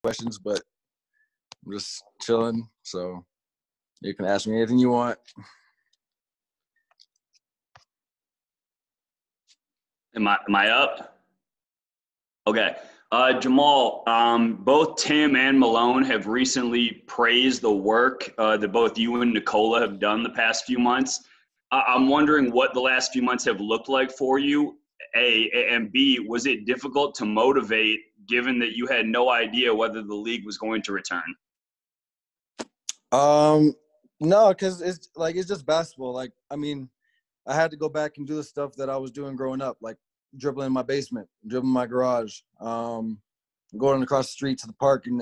questions, but I'm just chilling. So you can ask me anything you want. Am I up? Okay. Jamal, both Tim and Malone have recently praised the work that both you and Nicola have done the past few months. I'm wondering what the last few months have looked like for you, A, and B, was it difficult to motivate given that you had no idea whether the league was going to return? No, because it's just basketball. Like, I mean, I had to go back and do the stuff that I was doing growing up, like dribbling in my basement, dribbling in my garage, going across the street to the park. And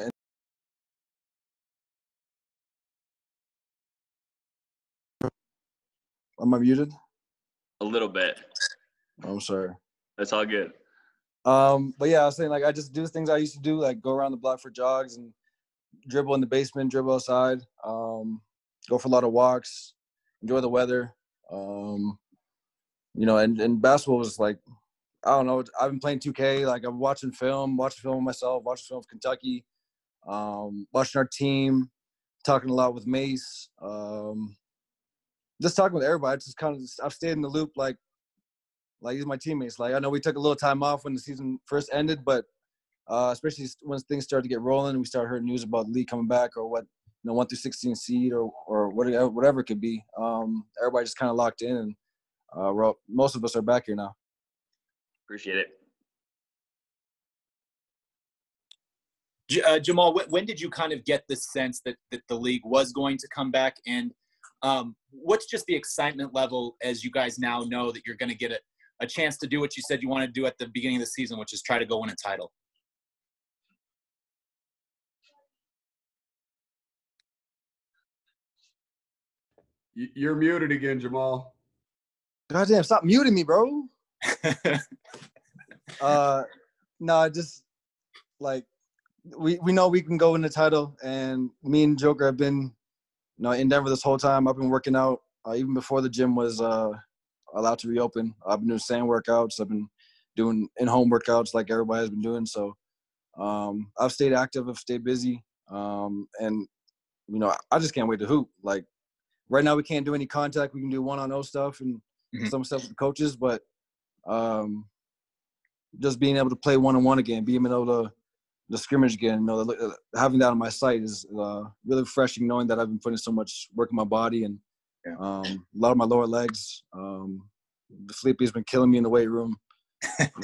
am I muted? A little bit. I'm sorry. That's all good. But yeah, I was saying, like, I just do things I used to do, like go around the block for jogs and dribble in the basement, dribble outside, go for a lot of walks, enjoy the weather. And basketball was like, I don't know, I've been playing 2K. Like, I'm watching film of myself, watching film of Kentucky, watching our team, talking a lot with Mace, just talking with everybody. I've stayed in the loop, like these are my teammates. Like, I know we took a little time off when the season first ended, but especially when things started to get rolling, we started hearing news about the league coming back or 1 through 16 seed or whatever it could be. Everybody just kind of locked in, and most of us are back here now. Appreciate it. Jamal, when did you kind of get the sense that the league was going to come back? And what's just the excitement level as you guys now know that you're going to get a chance to do what you said you want to do at the beginning of the season, which is try to go win a title? You're muted again, Jamal. Goddamn, stop muting me, bro. No, just like we know we can go win the title, and me and Joker have been, in Denver this whole time. I've been working out even before the gym was allowed to reopen. I've been doing sand workouts. I've been doing in-home workouts like everybody has been doing. So I've stayed active. I've stayed busy, and I just can't wait to hoop. Like, right now we can't do any contact. We can do one-on-one stuff and some stuff with the coaches, but just being able to play one-on-one again, being able to scrimmage again, having that on my sight is really refreshing, knowing that I've been putting so much work in my body and a lot of my lower legs. Felipe's been killing me in the weight room.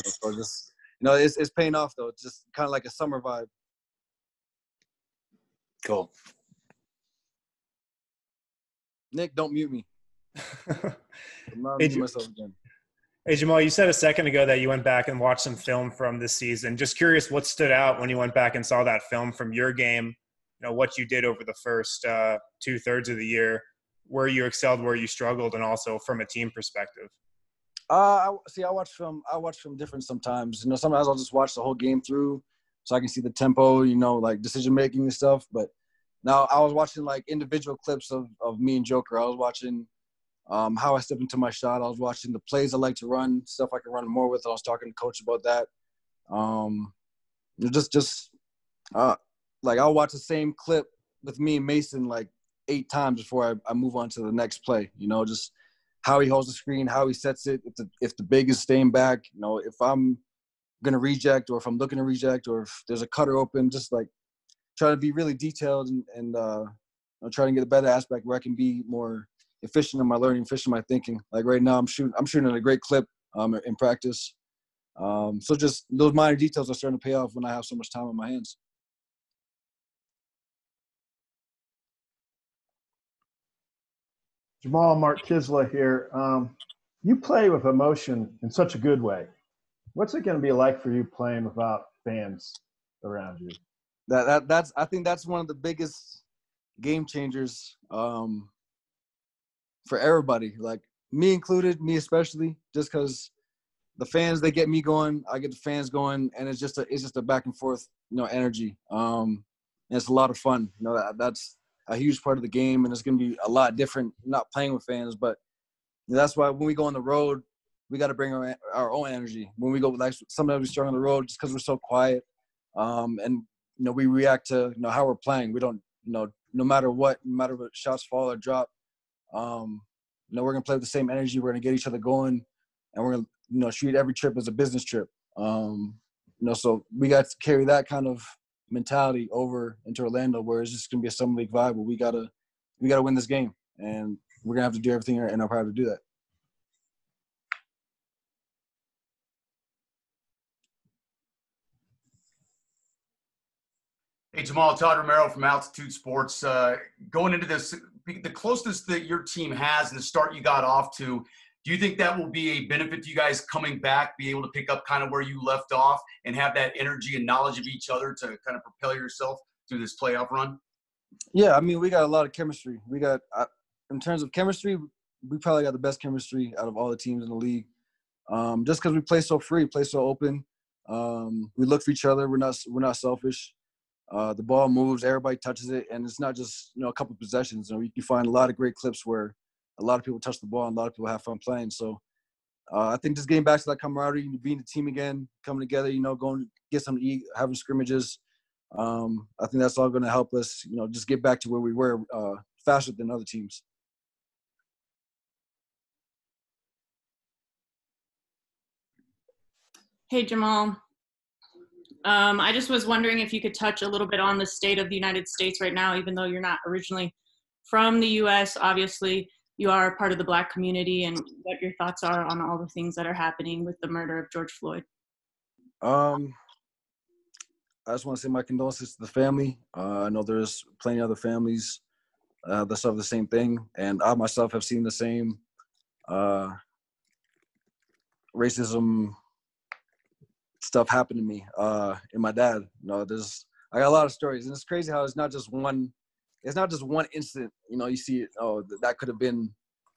So just, it's paying off, though. It's just kind of like a summer vibe. Cool. Nick, don't mute me. I'm not muting myself again. Hey, Jamal, you said a second ago that you went back and watched some film from this season. Just curious what stood out when you went back and saw that film from your game, what you did over the first 2/3 of the year, where you excelled, where you struggled, and also from a team perspective. I watch film different sometimes. Sometimes I'll just watch the whole game through so I can see the tempo, like decision-making and stuff. But now I was watching, like, individual clips of me and Joker. I was watching how I step into my shot. I was watching the plays I like to run, stuff I can run more with. I was talking to coach about that. Like, I'll watch the same clip with me and Mason like 8 times before I move on to the next play. Just how he holds the screen, how he sets it, if the big is staying back, if I'm going to reject or if I'm looking to reject or if there's a cutter open, just like try to be really detailed and try to get a better aspect where I can be more efficient in my learning, efficient in my thinking. Like right now I'm shooting at a great clip in practice. So just those minor details are starting to pay off when I have so much time on my hands. Jamal, Mark Kisla here. You play with emotion in such a good way. What's it going to be like for you playing without fans around you? I think that's one of the biggest game changers for everybody, like me included, me especially, just because the fans, they get me going, I get the fans going, and it's just a back and forth, energy. And it's a lot of fun. That's a huge part of the game, and it's going to be a lot different not playing with fans. But that's why when we go on the road, we got to bring our own energy. When we go, like, sometimes we struggle on the road just because we're so quiet. And we react to, how we're playing. We don't, no matter what shots fall or drop, we're going to play with the same energy. We're going to get each other going, and we're going to, treat every trip as a business trip. So we got to carry that kind of mentality over into Orlando, where it's just going to be a summer league vibe, but we got to win this game, and we're going to have to do everything in our power to do that. Hey, Jamal, Todd Romero from Altitude Sports. Going into this, the closeness that your team has and the start you got off to, do you think that will be a benefit to you guys coming back, be able to pick up kind of where you left off and have that energy and knowledge of each other to kind of propel yourself through this playoff run? Yeah, I mean, we got a lot of chemistry. We got, in terms of chemistry, we probably got the best chemistry out of all the teams in the league. Just because we play so free, play so open. We look for each other. We're not selfish. The ball moves, everybody touches it, and it's not just a couple of possessions. You can find a lot of great clips where a lot of people touch the ball and a lot of people have fun playing. So I think just getting back to that camaraderie, being a team again, coming together, going to get something to eat, having scrimmages. I think that's all going to help us, just get back to where we were faster than other teams. Hey, Jamal. I just was wondering if you could touch a little bit on the state of the United States right now, even though you're not originally from the U.S. Obviously, you are part of the Black community, and what your thoughts are on all the things that are happening with the murder of George Floyd. I just want to say my condolences to the family. I know there's plenty of other families that suffer the same thing, and I myself have seen the same racism stuff happen to me and my dad. I got a lot of stories, and it's crazy how it's not just one incident. You see it, that could have been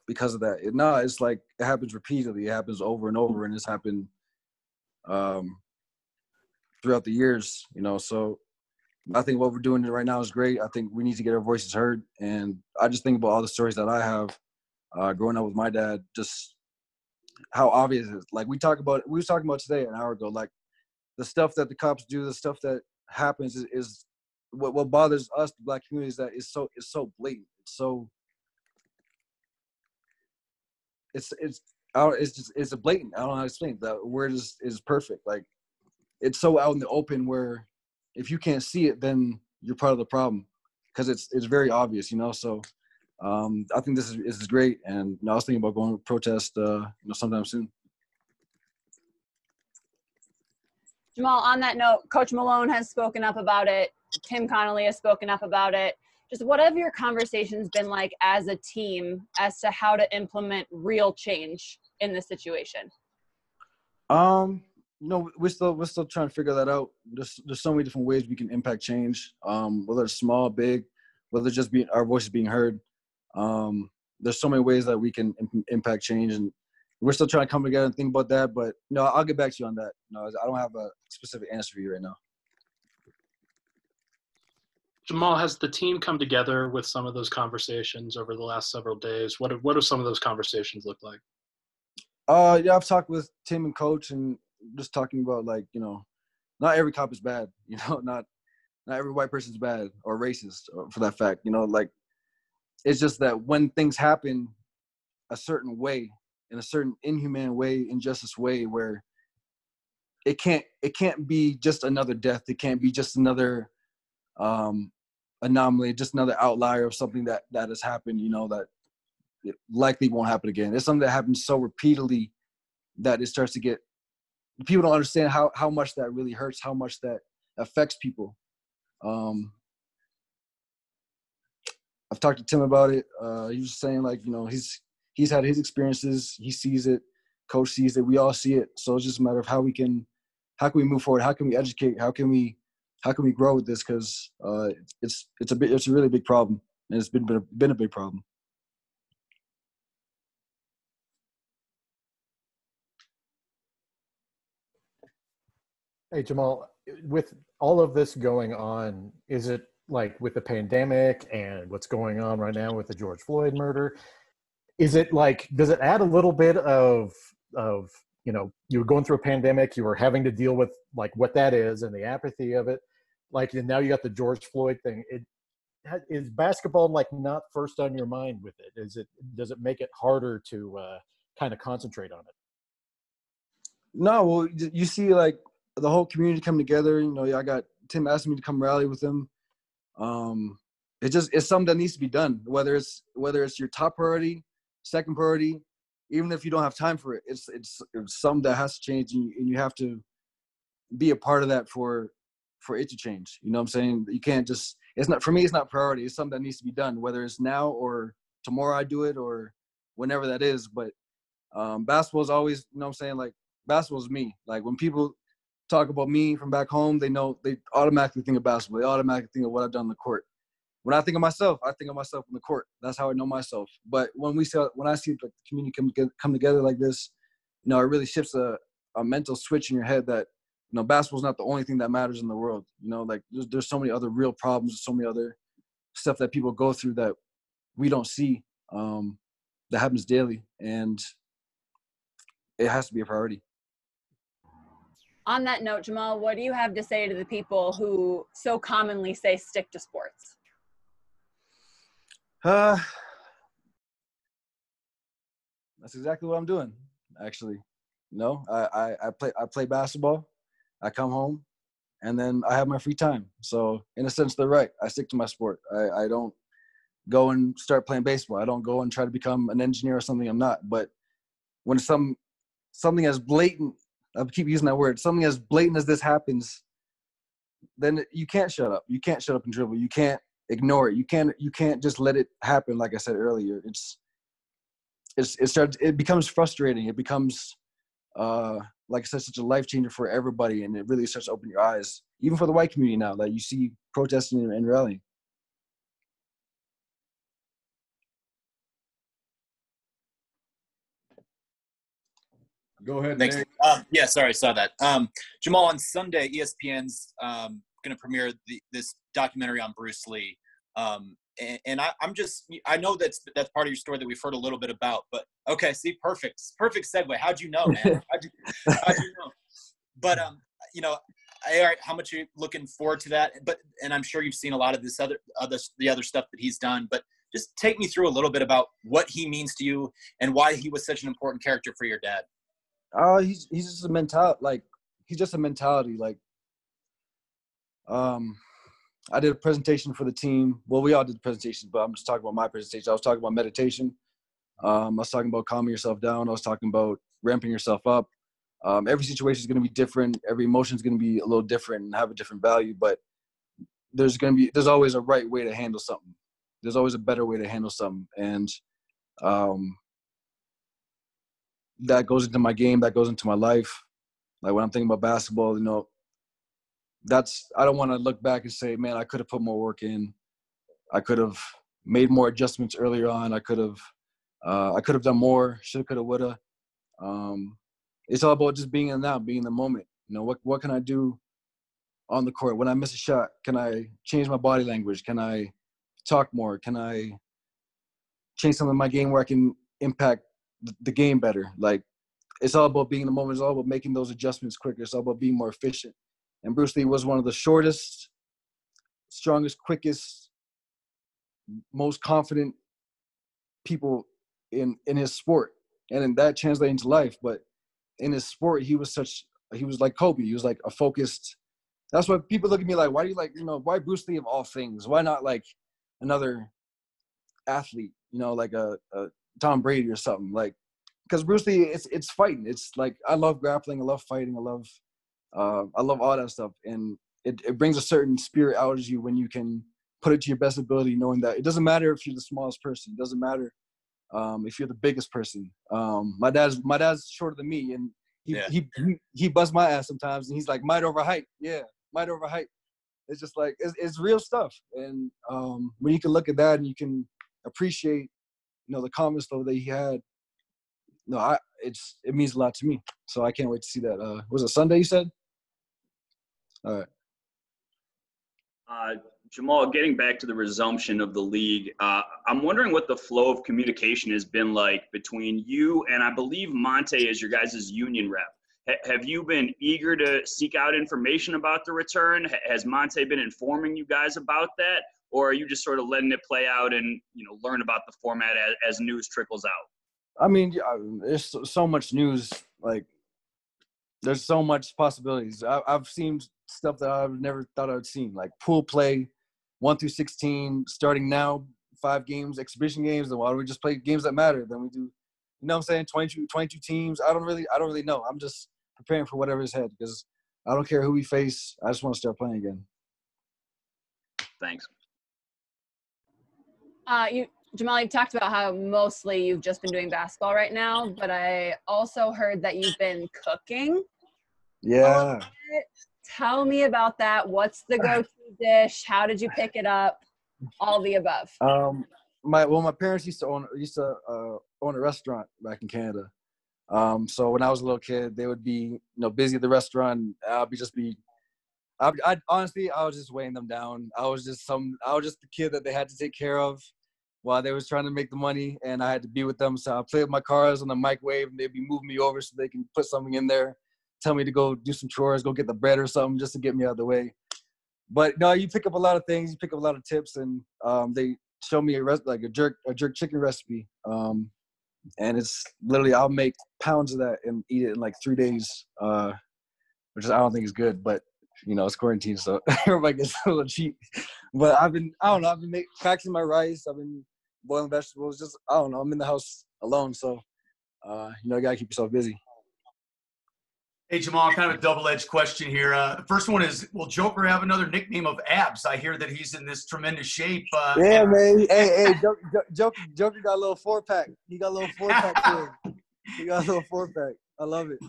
because of that. It's like it happens repeatedly. It happens over and over, and it's happened throughout the years. So I think what we're doing right now is great. I think we need to get our voices heard, and I just think about all the stories that I have growing up with my dad, just how obvious it is. Like we was talking about today an hour ago, like the stuff that the cops do, the stuff that happens is what bothers us, the Black community, is that it's so blatant. It's a blatant. I don't know how to explain it. That word is perfect. Like it's so out in the open where if you can't see it, then you're part of the problem because it's very obvious, So I think this is great, and I was thinking about going to protest, sometime soon. Jamal, on that note, Coach Malone has spoken up about it. Tim Connolly has spoken up about it. Just what have your conversations been like as a team as to how to implement real change in this situation? We're still trying to figure that out. There's so many different ways we can impact change, whether it's small, big, whether it's just our voices being heard. There's so many ways that we can impact change, and we're still trying to come together and think about that. But I'll get back to you on that. I don't have a specific answer for you right now. Jamal, has the team come together with some of those conversations over the last several days? What do some of those conversations look like? Yeah, I've talked with Tim and Coach, and just talking about not every cop is bad. Not every white person's bad or racist for that fact. It's just that when things happen a certain way, in a certain inhumane way, injustice way, where it can't be just another death. It can't be just another anomaly, just another outlier of something that has happened, that it likely won't happen again. It's something that happens so repeatedly that it starts to get – people don't understand how much that really hurts, how much that affects people. I've talked to Tim about it. He was saying, he's had his experiences. He sees it. Coach sees it. We all see it. So it's just a matter of how can we move forward? How can we educate? How can we grow with this? Because it's a really big problem, and it's been a big problem. Hey, Jamal, with all of this going on, is it like with the pandemic and what's going on right now with the George Floyd murder, is it does it add a little bit of you were going through a pandemic, you were having to deal with what that is and the apathy of it. like, and now you got the George Floyd thing. Is basketball like not first on your mind with it? Does it make it harder to kind of concentrate on it? No, well, you see, like, the whole community come together. You know, I got Tim asking me to come rally with him. It's something that needs to be done. Whether it's your top priority, second priority, even if you don't have time for it, it's something that has to change, and you have to be a part of that for it to change. You know what I'm saying? You can't just. It's not, for me. It's not priority. It's something that needs to be done. Whether it's now or tomorrow, I do it, or whenever that is. But basketball is always. You know what I'm saying? Like, basketball is me. Like, when people talk about me from back home, they automatically think of basketball. They automatically think of what I've done on the court. When I think of myself on the court. That's how I know myself. But when I see like the community come together like this, you know, it really shifts a mental switch in your head that, you know, basketball's not the only thing that matters in the world. You know, like, there's so many other real problems, so many other stuff that people go through that we don't see, that happens daily, and it has to be a priority. On that note, Jamal, what do you have to say to the people who so commonly say stick to sports? That's exactly what I'm doing, actually. You know, I play basketball. I come home, and then I have my free time. So in a sense, they're right. I stick to my sport. I don't go and start playing baseball. I don't go and try to become an engineer or something I'm not. But when something as blatant, I keep using that word, something as blatant as this happens, then you can't shut up. You can't shut up and dribble. You can't ignore it. You can't just let it happen. Like I said earlier, it becomes frustrating. It becomes, like I said, such a life changer for everybody, and it really starts to open your eyes, even for the white community now that you see protesting and rallying. Go ahead, Thanks. Nate. Yeah, sorry, I saw that. Jamal, on Sunday, ESPN's going to premiere this documentary on Bruce Lee. And I know that's part of your story that we've heard a little bit about, but okay, see, perfect segue. How'd you know, man? How'd you know? But, you know, how much are you looking forward to that? And I'm sure you've seen a lot of the other stuff that he's done, but just take me through a little bit about what he means to you and why he was such an important character for your dad. He's just a mentality. Like, he's just a mentality. Like, I did a presentation for the team. Well, we all did presentations, but I'm just talking about my presentation. I was talking about meditation. I was talking about calming yourself down. I was talking about ramping yourself up. Every situation is going to be different. Every emotion is going to be a little different and have a different value. But there's always a right way to handle something. There's always a better way to handle something, and that goes into my game. That goes into my life. Like, when I'm thinking about basketball, you know, I don't want to look back and say, man, I could have put more work in. I could have made more adjustments earlier on. I could have done more. Shoulda, coulda, woulda. It's all about just being in the now, being in the moment. You know, what can I do on the court? When I miss a shot, can I change my body language? Can I talk more? Can I change some of my game where I can impact the game better? Like, it's all about being in the moment. It's all about making those adjustments quicker. It's all about being more efficient. And Bruce Lee was one of the shortest, strongest, quickest, most confident people in his sport. And then that translated into life. But in his sport, he was like Kobe. He was like a focused. That's why people look at me like, why do you like, you know, why Bruce Lee of all things? Why not like another athlete, you know, like a Tom Brady or something? Like, because Bruce Lee, it's fighting. It's like, I love grappling. I love fighting. I love all that stuff. And it brings a certain spirit out of you when you can put it to your best ability, knowing that it doesn't matter if you're the smallest person. It doesn't matter if you're the biggest person. My dad's shorter than me, and he busts my ass sometimes, and he's like, might over height. Yeah, might over height. It's just like, it's real stuff. And when you can look at that and you can appreciate, you know, the comments though that he had, no, it means a lot to me. So I can't wait to see that. Was it Sunday you said? All right. Jamal, getting back to the resumption of the league, I'm wondering what the flow of communication has been like between you and I believe Monte is your guys' union rep. Have you been eager to seek out information about the return? Has Monte been informing you guys about that? Or are you just sort of letting it play out and, learn about the format as news trickles out? I mean, there's so much news. Like, there's so much possibilities. I've seen stuff that I've never thought I'd seen, like pool play, 1 through 16, starting now, 5 games, exhibition games. Then why don't we just play games that matter? Then we do, you know what I'm saying, 22 teams. I don't really know. I'm just preparing for whatever's ahead because I don't care who we face. I just want to start playing again. Thanks. Jamal, you've talked about how mostly you've just been doing basketball right now, but I also heard that you've been cooking. Yeah. Tell me about that. What's the go-to dish? How did you pick it up? All the above. My parents used to own a restaurant back in Canada. So when I was a little kid, they would be busy at the restaurant. I honestly was just weighing them down. I was just the kid that they had to take care of while they was trying to make the money, and I had to be with them. So I played with my cars on the microwave, and they'd be moving me over so they can put something in there, tell me to go do some chores, go get the bread or something just to get me out of the way. But no, you pick up a lot of things, you pick up a lot of tips, and they show me a jerk chicken recipe, and it's literally I'll make pounds of that and eat it in like 3 days, which I don't think is good, but it's quarantine, so everybody gets a little cheap. But I've been practicing my rice. I've been boiling vegetables. Just I'm in the house alone, so you gotta keep yourself busy. Hey, Jamal, kind of a double-edged question here. The first one is, will Joker have another nickname of Abs? I hear that he's in this tremendous shape. Yeah, man. Hey, Joker got a little 4-pack. He got a little 4-pack to him. He got a little 4-pack. I love it.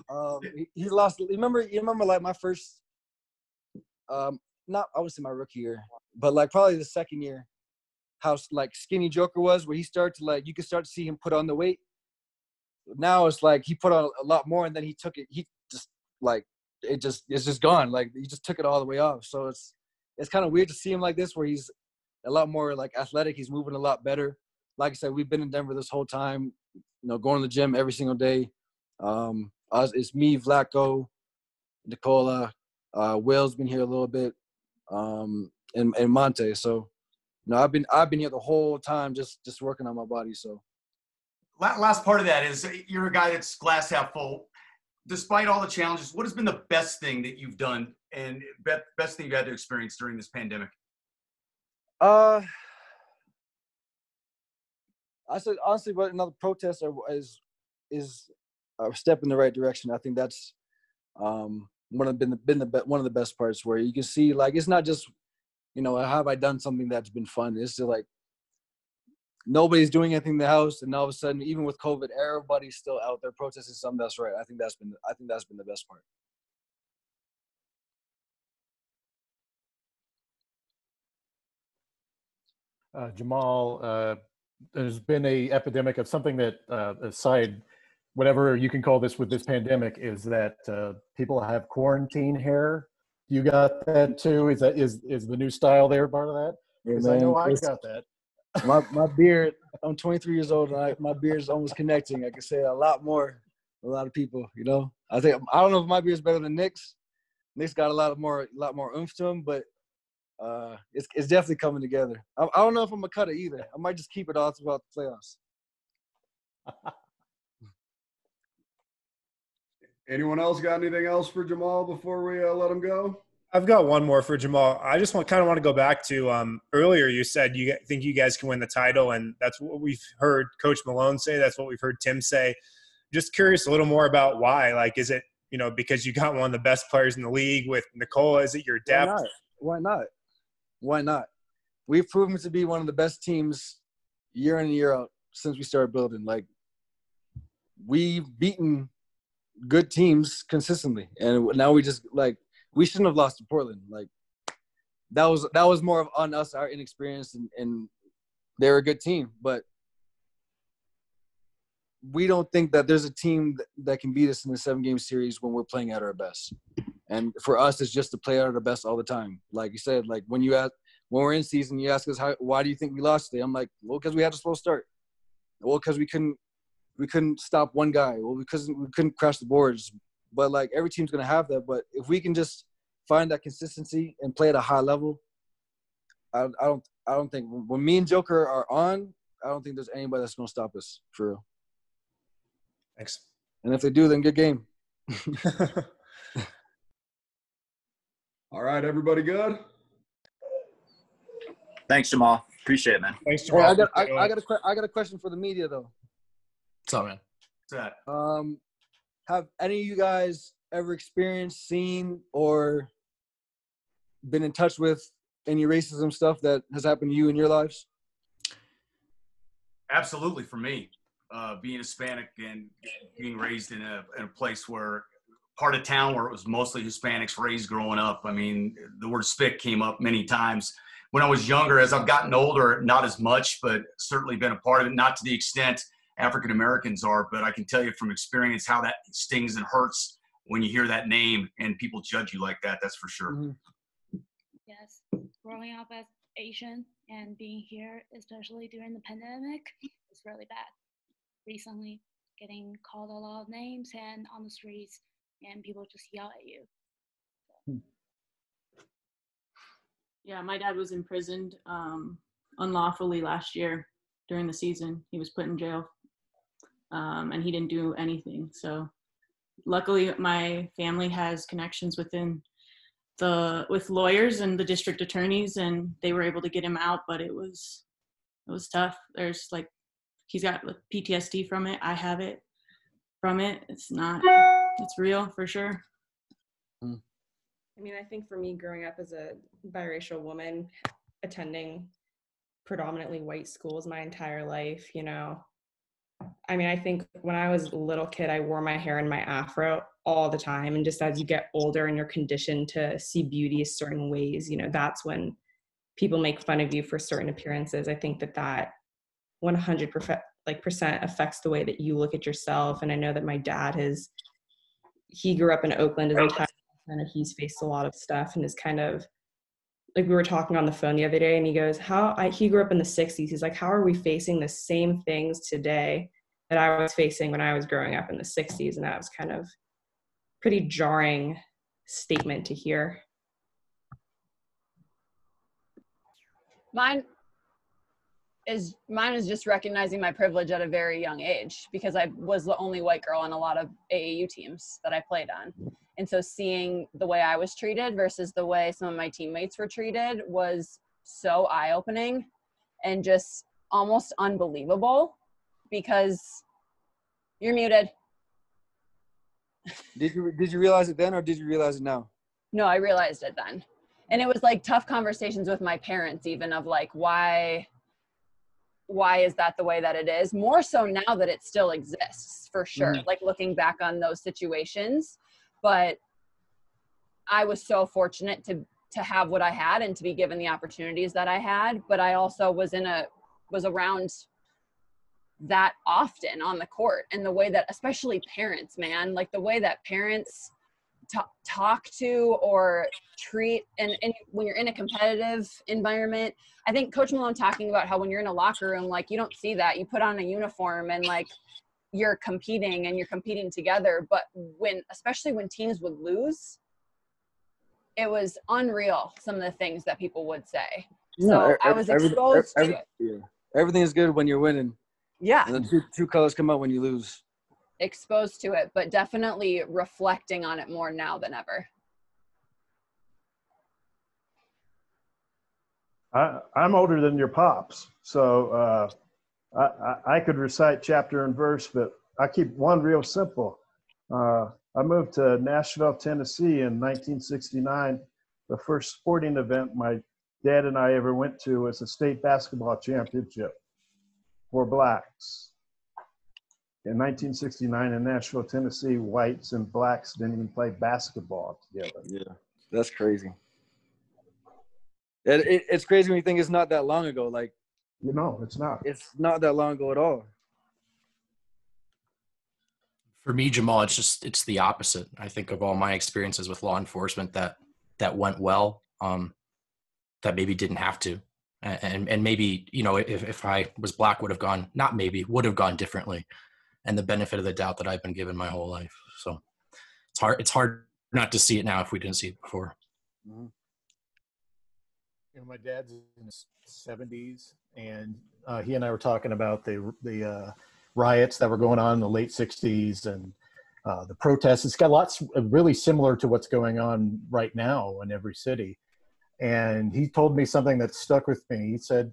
He lost. You remember like my first, not I would say my rookie year, but like probably the second year, how like skinny Joker was, where he started to you could start to see him put on the weight. Now it's like he put on a lot more, and then he took it. He just it's just gone. Like he just took it all the way off. So it's kind of weird to see him like this, where he's a lot more like athletic. He's moving a lot better. Like I said, we've been in Denver this whole time. Going to the gym every single day. It's me, Vlaco, Nicola, Will's been here a little bit, and Monte. So, I've been here the whole time, just working on my body. So, last part of that is you're a guy that's glass half full. Despite all the challenges, what has been the best thing that you've done and best thing you've had to experience during this pandemic? I said honestly, but another protest is a step in the right direction. I think that's one of the best parts, where you can see like it's not just have I done something that's been fun. It's just like nobody's doing anything in the house, and all of a sudden, even with COVID, everybody's still out there protesting something that's right. I think that's been the best part. Jamal, there's been a epidemic of something that, aside whatever you can call this with this pandemic, is that people have quarantine hair. You got that too? Is the new style there part of that? Because I know I got that. My beard, I'm 23 years old, and my beard is almost connecting. I can say a lot more a lot of people, I don't know if my beard's better than Nick's. Nick's got a lot more oomph to him, but it's definitely coming together. I don't know if I'm gonna cut it either. I might just keep it all throughout the playoffs. Anyone else got anything else for Jamal before we let him go? I've got one more for Jamal. I just want to go back to earlier. You said you think you guys can win the title, and that's what we've heard Coach Malone say. That's what we've heard Tim say. Just curious a little more about why. Like, is it because you got one of the best players in the league with Nicola? Is it your depth? Why not? We've proven to be one of the best teams year in and year out since we started building. Like, we've beaten good teams consistently, and now we just we shouldn't have lost to Portland. Like, that was more on us, our inexperience, and they're a good team, but we don't think that there's a team that can beat us in the 7-game series when we're playing at our best. And for us, it's just to play at our best all the time. Like you said, like when we're in season, you ask us why do you think we lost today? I'm like, well, because we had a slow start. Well, because we couldn't stop one guy. Well, because we couldn't crash the boards. but like every team's gonna have that. But if we can just find that consistency and play at a high level, I don't think when me and Joker are on, I don't think there's anybody that's gonna stop us for real. Thanks. And if they do, then good game. All right, everybody good? Thanks, Jamal. Appreciate it, man. Thanks, Hey, Jamal. I got a question for the media though. What's up, man? What's that? Have any of you guys ever experienced, seen, or been in touch with any racism stuff that has happened to you in your lives? Absolutely, for me, being Hispanic and being raised in a place where part of town where it was mostly Hispanics raised growing up. I mean, the word "spick" came up many times when I was younger. As I've gotten older, not as much, but certainly been a part of it. Not to the extent African Americans are, but I can tell you from experience how that stings and hurts when you hear that name and people judge you like that. That's for sure. Mm-hmm. Yes, growing up as Asian and being here, especially during the pandemic, is really bad. Recently, getting called a lot of names and on the streets, and people just yell at you. So. Yeah, my dad was imprisoned unlawfully last year during the season. He was put in jail, and he didn't do anything. So luckily, my family has connections with lawyers and the district attorneys, and they were able to get him out. But it was tough. There's like, he's got PTSD from it. I have it from it. It's real for sure. I mean, I think for me, growing up as a biracial woman, attending predominantly white schools my entire life, you know, I mean, I think when I was a little kid, I wore my hair in my afro all the time. And just as you get older and you're conditioned to see beauty a certain ways, you know, that's when people make fun of you for certain appearances. I think that 100% affects the way that you look at yourself. And I know that my dad he grew up in Oakland his entire life, and he's faced a lot of stuff and is kind of like, we were talking on the phone the other day, and he goes, he grew up in the 60s. He's like, how are we facing the same things today that I was facing when I was growing up in the 60s? And that was kind of pretty jarring statement to hear. Mine is just recognizing my privilege at a very young age, because I was the only white girl on a lot of AAU teams that I played on. And so seeing the way I was treated versus the way some of my teammates were treated was so eye-opening and just almost unbelievable, because you're muted. Did you realize it then, or did you realize it now? No, I realized it then. And it was like tough conversations with my parents, even, of like, why is that the way that it is? More so now that it still exists, for sure. Mm-hmm. Like looking back on those situations. But I was so fortunate to have what I had and to be given the opportunities that I had. But I also was around that often on the court, and the way that, especially parents, man, like the way that parents talk to or treat, and when you're in a competitive environment. I think Coach Malone talking about how when you're in a locker room, like you don't see that. You put on a uniform and like you're competing together. But especially when teams would lose, it was unreal, some of the things that people would say. So I was exposed to it. Yeah. Everything is good when you're winning. Yeah. And the two colors come out when you lose. Exposed to it, but definitely reflecting on it more now than ever. I'm older than your pops, so I could recite chapter and verse, but I keep one real simple. I moved to Nashville, Tennessee in 1969. The first sporting event my dad and I ever went to was a state basketball championship for blacks. In 1969 in Nashville, Tennessee, whites and blacks didn't even play basketball together. Yeah, that's crazy. It's crazy when you think it's not that long ago. Like, you know, it's not. It's not that long ago at all. For me, Jamal, it's the opposite. I think of all my experiences with law enforcement that went well, that maybe didn't have to. And maybe, you know, if I was black, would have gone differently. And the benefit of the doubt that I've been given my whole life. So It's hard not to see it now if we didn't see it before. You know, my dad's in his 70s, and he and I were talking about the riots that were going on in the late 60s and the protests. It's got lots really similar to what's going on right now in every city. And he told me something that stuck with me. He said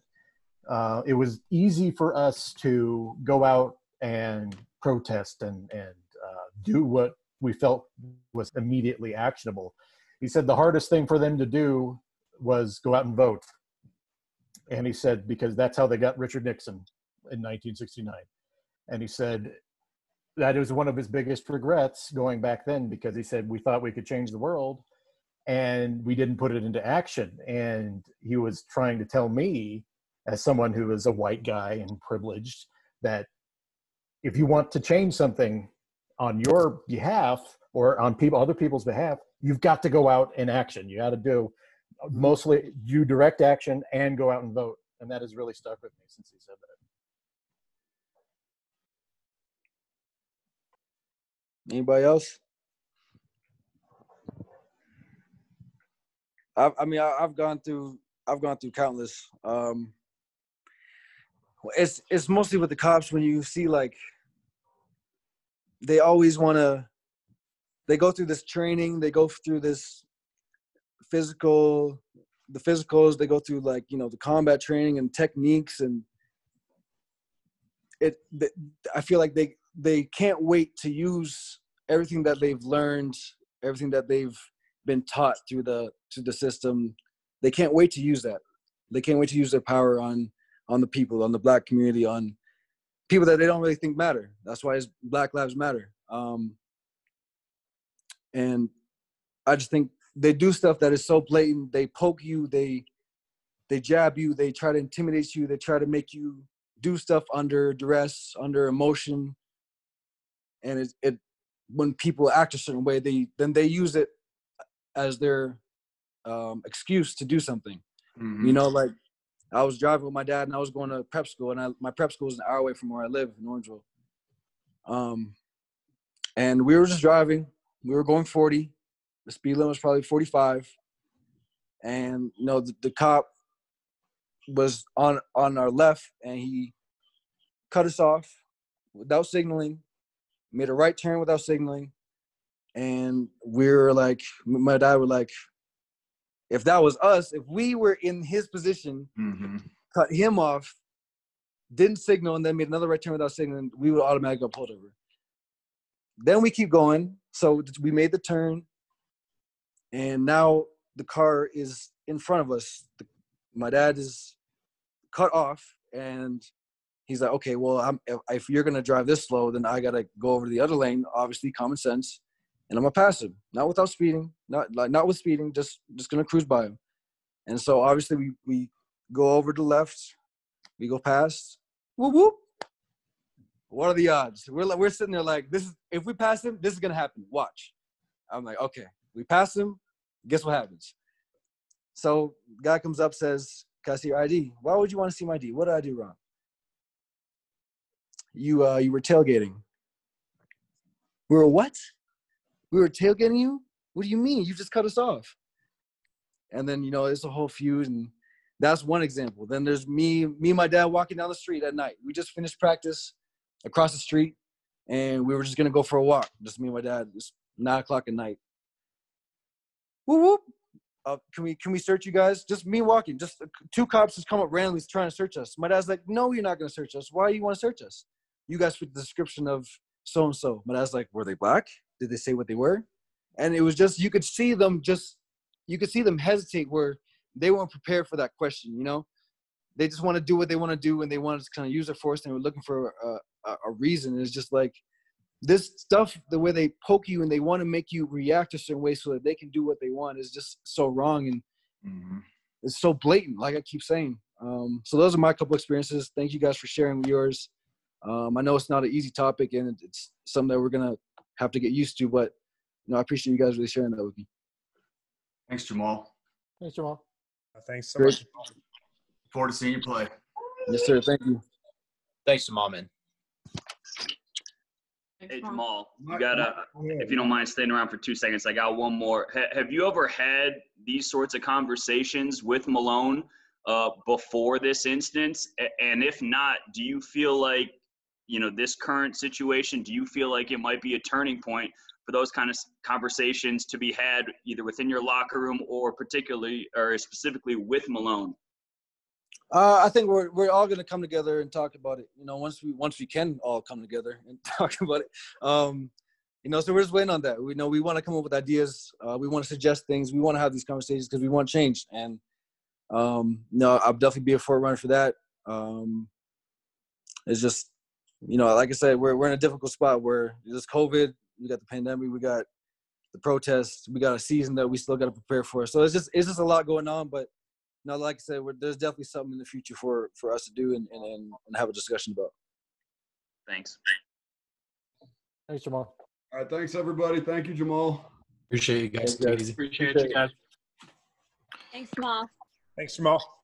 it was easy for us to go out and protest and do what we felt was immediately actionable. He said the hardest thing for them to do was go out and vote. And he said, because that's how they got Richard Nixon in 1969. And he said that was one of his biggest regrets going back then, because he said, we thought we could change the world and we didn't put it into action. And he was trying to tell me, as someone who is a white guy and privileged, that if you want to change something on your behalf or on other people's behalf, you've got to go out in action. You got to do direct action and go out and vote. And that has really stuck with me since he said that. Anybody else? I've gone through countless. It's mostly with the cops when you see, like, they always want to. They go through this training. They go through this physicals. They go through, like, you know, the combat training and techniques, and I feel like they can't wait to use everything that they've learned, everything that they've been taught through the system. They can't wait to use that. They can't wait to use their power on the people, on the Black community, on people that they don't really think matter. That's why it's Black Lives Matter. And I just think they do stuff that is so blatant. They poke you, they jab you, they try to intimidate you, they try to make you do stuff under duress, under emotion. And it when people act a certain way, they use it as their excuse to do something. Mm-hmm. You know, like, I was driving with my dad and I was going to prep school, and my prep school is an hour away from where I live in Orangeville. And we were just driving. We were going 40. The speed limit was probably 45. And, you know, the cop was on our left, and he cut us off without signaling, made a right turn without signaling. And we were like, my dad was like, if that was us, if we were in his position, mm-hmm. cut him off, didn't signal, and then made another right turn without signaling, we would automatically get pulled over. Then we keep going. So we made the turn, and now the car is in front of us. My dad is cut off, and he's like, okay, well, if you're going to drive this slow, then I got to go over to the other lane, obviously common sense, and I'm going to pass him. Not without speeding, not with speeding, just going to cruise by him. And so obviously we go over to the left, we go past, whoop, whoop. What are the odds? We're sitting there like, if we pass him, this is going to happen. Watch. I'm like, okay, we pass him, guess what happens? So the guy comes up, says, can I see your ID? Why would you want to see my ID? What did I do wrong? You were tailgating. We were what? We were tailgating you? What do you mean? You just cut us off. And then, you know, it's a whole feud, and that's one example. Then there's me and my dad walking down the street at night. We just finished practice across the street, and we were just going to go for a walk. Just me and my dad. It's 9 o'clock at night. Whoop, whoop. Can we search you guys? Just me walking. Just 2 cops just come up randomly trying to search us. My dad's like, no, you're not going to search us. Why do you want to search us? You guys fit the description of so-and-so. My dad's like, were they Black? Did they say what they were? And it was just, you could see them hesitate, where they weren't prepared for that question, you know? They just want to do what they want to do, and they want to kind of use their force, and they were looking for a reason. It's just like, this stuff, the way they poke you and they want to make you react a certain way so that they can do what they want, is just so wrong, and mm-hmm. It's so blatant, like I keep saying. So those are my couple experiences. Thank you guys for sharing yours. I know it's not an easy topic, and it's something that we're going to have to get used to, but I appreciate you guys really sharing that with me. Thanks, Jamal. Thanks, Jamal. Thanks so much. Look forward to seeing you play. Yes, sir. Thank you. Thanks, Jamal, man. Thanks, Hey, Mom. Jamal, you gotta, if you don't mind staying around for 2 seconds, I got one more. Have you ever had these sorts of conversations with Malone before this instance? And if not, do you feel like, this current situation, do you feel like it might be a turning point for those kind of conversations to be had either within your locker room or particularly or specifically with Malone? I think we're all gonna come together and talk about it. Once we can all come together and talk about it. So we're just waiting on that. We want to come up with ideas. We want to suggest things. We want to have these conversations because we want change. And I'll definitely be a forerunner for that. It's just, like I said, we're in a difficult spot where there's COVID, we got the pandemic, we got the protests, we got a season that we still got to prepare for. So it's just a lot going on, but. Like I said, there's definitely something in the future for us to do and have a discussion about. Thanks. Thanks, Jamal. All right, thanks everybody. Thank you, Jamal. Appreciate you guys. Take it easy. Appreciate you guys. Thanks, Jamal. Thanks, Jamal.